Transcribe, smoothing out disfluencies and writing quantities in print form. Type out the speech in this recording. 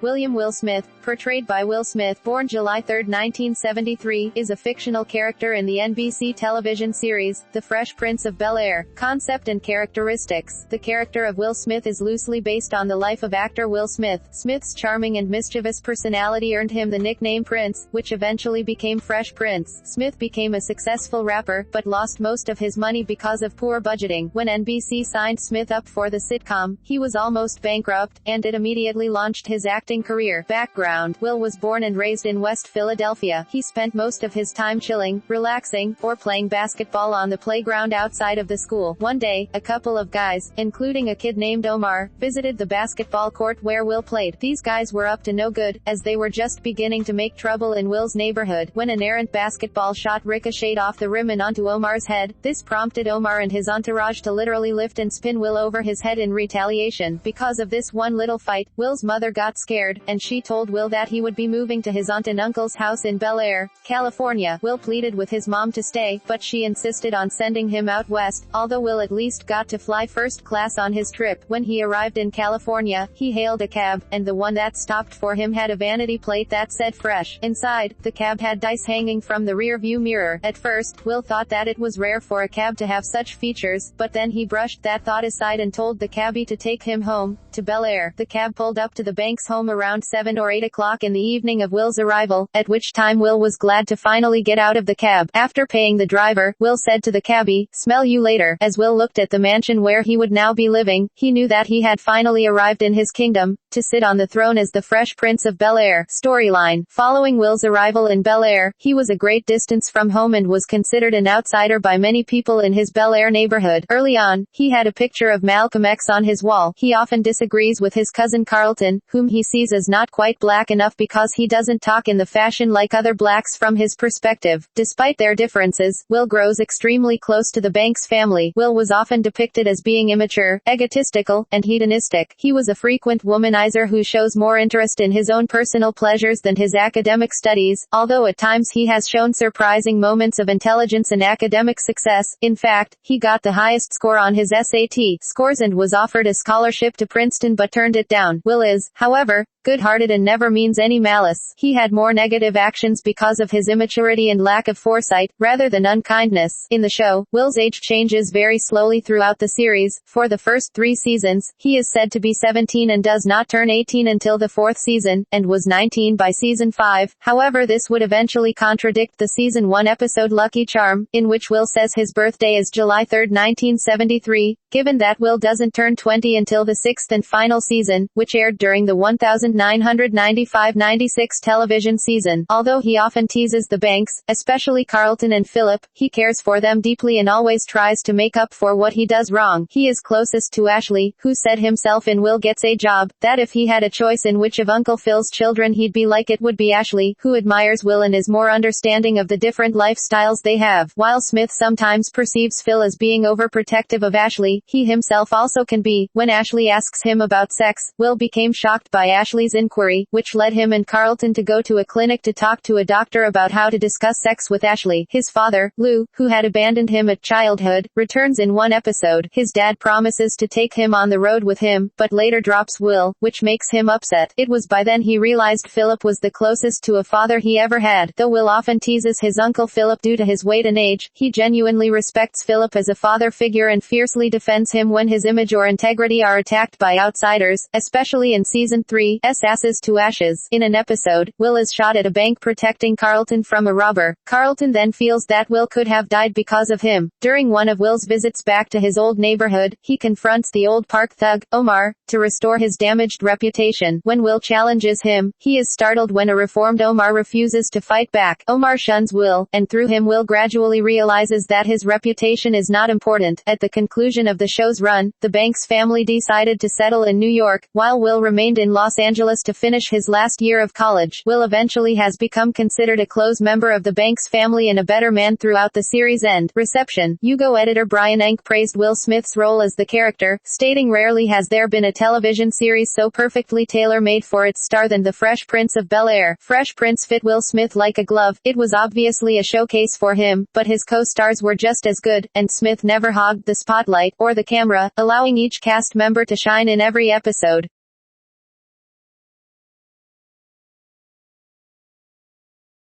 William Will Smith, portrayed by Will Smith, born July 3, 1973, is a fictional character in the NBC television series, The Fresh Prince of Bel-Air. Concept and characteristics. The character of Will Smith is loosely based on the life of actor Will Smith. Smith's charming and mischievous personality earned him the nickname Prince, which eventually became Fresh Prince. Smith became a successful rapper, but lost most of his money because of poor budgeting. When NBC signed Smith up for the sitcom, he was almost bankrupt, and it immediately launched his acting career. Background. Will was born and raised in West Philadelphia. He spent most of his time chilling, relaxing, or playing basketball on the playground outside of the school. One day, a couple of guys, including a kid named Omar, visited the basketball court where Will played. These guys were up to no good, as they were just beginning to make trouble in Will's neighborhood. When an errant basketball shot ricocheted off the rim and onto Omar's head, this prompted Omar and his entourage to literally lift and spin Will over his head in retaliation. Because of this one little fight, Will's mother got scared, and she told Will that he would be moving to his aunt and uncle's house in Bel Air, California. Will pleaded with his mom to stay, but she insisted on sending him out west, although Will at least got to fly first class on his trip. When he arrived in California, he hailed a cab, and the one that stopped for him had a vanity plate that said Fresh. Inside, the cab had dice hanging from the rear view mirror. At first, Will thought that it was rare for a cab to have such features, but then he brushed that thought aside and told the cabbie to take him home, to Bel Air. The cab pulled up to the Banks home around 7 or 8 o'clock in the evening of Will's arrival, at which time Will was glad to finally get out of the cab. After paying the driver, Will said to the cabbie, "Smell you later." As Will looked at the mansion where he would now be living, he knew that he had finally arrived in his kingdom, to sit on the throne as the Fresh Prince of Bel-Air. Storyline. Following Will's arrival in Bel-Air, he was a great distance from home and was considered an outsider by many people in his Bel-Air neighborhood. Early on, he had a picture of Malcolm X on his wall. He often disagrees with his cousin Carlton, whom he sees as not quite black enough because he doesn't talk in the fashion like other blacks from his perspective. Despite their differences, Will grows extremely close to the Banks family. Will was often depicted as being immature, egotistical, and hedonistic. He was a frequent womanizer who shows more interest in his own personal pleasures than his academic studies, although at times he has shown surprising moments of intelligence and academic success. In fact, he got the highest score on his SAT scores and was offered a scholarship to Princeton but turned it down. Will is, however, good-hearted and never means any malice. He had more negative actions because of his immaturity and lack of foresight, rather than unkindness. In the show, Will's age changes very slowly throughout the series. For the first 3 seasons, he is said to be 17 and does not turn 18 until the 4th season, and was 19 by season 5. However, this would eventually contradict the season 1 episode Lucky Charm, in which Will says his birthday is July 3, 1973, given that Will doesn't turn 20 until the 6th and final season, which aired during the 1995-96 television season. Although he often teases the Banks, especially Carlton and Philip, he cares for them deeply and always tries to make up for what he does wrong. He is closest to Ashley, who said himself in Will Gets a Job, that if he had a choice in which of Uncle Phil's children he'd be like, it would be Ashley, who admires Will and is more understanding of the different lifestyles they have. While Smith sometimes perceives Phil as being overprotective of Ashley, he himself also can be. When Ashley asks him about sex, Will became shocked by Ashley's inquiry, which led him and Carlton to go to a clinic to talk to a doctor about how to discuss sex with Ashley. His father, Lou, who had abandoned him at childhood, returns in one episode. His dad promises to take him on the road with him, but later drops Will, which makes him upset. It was by then he realized Philip was the closest to a father he ever had. Though Will often teases his uncle Philip due to his weight and age, he genuinely respects Philip as a father figure and fiercely defends him when his image or integrity are attacked by outsiders, especially in season 3, Asses to Ashes. In an episode, Will is shot at a bank protecting Carlton from a robber. Carlton then feels that Will could have died because of him. During one of Will's visits back to his old neighborhood, he confronts the old park thug, Omar, to restore his damaged reputation. When Will challenges him, he is startled when a reformed Omar refuses to fight back. Omar shuns Will, and through him Will gradually realizes that his reputation is not important. At the conclusion of the show's run, the Banks family decided to settle in New York, while Will remained in Los Angeles to finish his last year of college. Will eventually has become considered a close member of the Banks family and a better man throughout the series' end. Reception. Hugo editor Brian Enke praised Will Smith's role as the character, stating, "Rarely has there been a television series so perfectly tailor-made for its star than The Fresh Prince of Bel-Air. Fresh Prince fit Will Smith like a glove. It was obviously a showcase for him, but his co-stars were just as good, and Smith never hogged the spotlight, or the camera, allowing each cast member to shine in every episode."